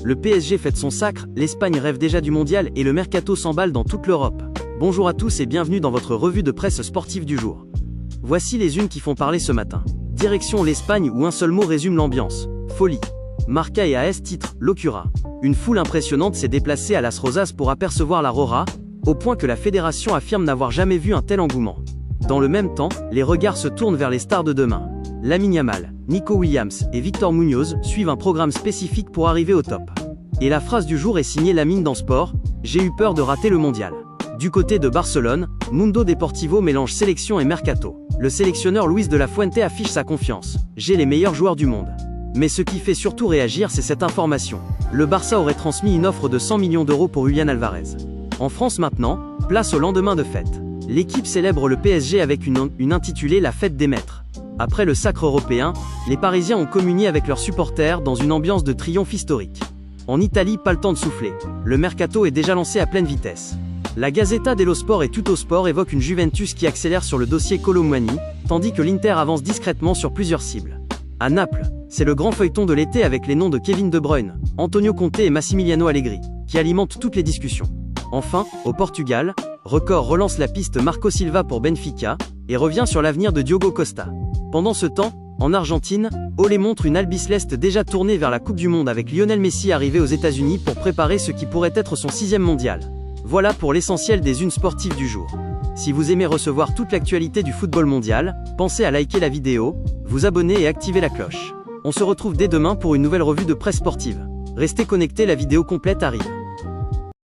Le PSG fête son sacre, l'Espagne rêve déjà du mondial et le mercato s'emballe dans toute l'Europe. Bonjour à tous et bienvenue dans votre revue de presse sportive du jour. Voici les unes qui font parler ce matin. Direction l'Espagne où un seul mot résume l'ambiance. Folie. Marca et AS titre, Locura. Une foule impressionnante s'est déplacée à Las Rozas pour apercevoir la Rora, au point que la fédération affirme n'avoir jamais vu un tel engouement. Dans le même temps, les regards se tournent vers les stars de demain. Lamine Yamal, Nico Williams et Victor Muñoz suivent un programme spécifique pour arriver au top. Et la phrase du jour est signée Lamine dans Sport, j'ai eu peur de rater le mondial. Du côté de Barcelone, Mundo Deportivo mélange sélection et mercato. Le sélectionneur Luis de la Fuente affiche sa confiance. J'ai les meilleurs joueurs du monde. Mais ce qui fait surtout réagir, c'est cette information. Le Barça aurait transmis une offre de 100 millions d'euros pour Julián Alvarez. En France maintenant, place au lendemain de fête. L'équipe célèbre le PSG avec une intitulée La Fête des Maîtres. Après le sacre européen, les Parisiens ont communié avec leurs supporters dans une ambiance de triomphe historique. En Italie, pas le temps de souffler. Le mercato est déjà lancé à pleine vitesse. La Gazzetta dello Sport et Tuttosport évoquent une Juventus qui accélère sur le dossier Kolo Muani, tandis que l'Inter avance discrètement sur plusieurs cibles. À Naples, c'est le grand feuilleton de l'été avec les noms de Kevin De Bruyne, Antonio Conte et Massimiliano Allegri, qui alimentent toutes les discussions. Enfin, au Portugal, Record relance la piste Marco Silva pour Benfica, et revient sur l'avenir de Diogo Costa. Pendant ce temps, en Argentine, Olé montre une albiceleste déjà tournée vers la Coupe du Monde avec Lionel Messi arrivé aux États-Unis pour préparer ce qui pourrait être son 6e mondial. Voilà pour l'essentiel des unes sportives du jour. Si vous aimez recevoir toute l'actualité du football mondial, pensez à liker la vidéo, vous abonner et activer la cloche. On se retrouve dès demain pour une nouvelle revue de presse sportive. Restez connectés, la vidéo complète arrive.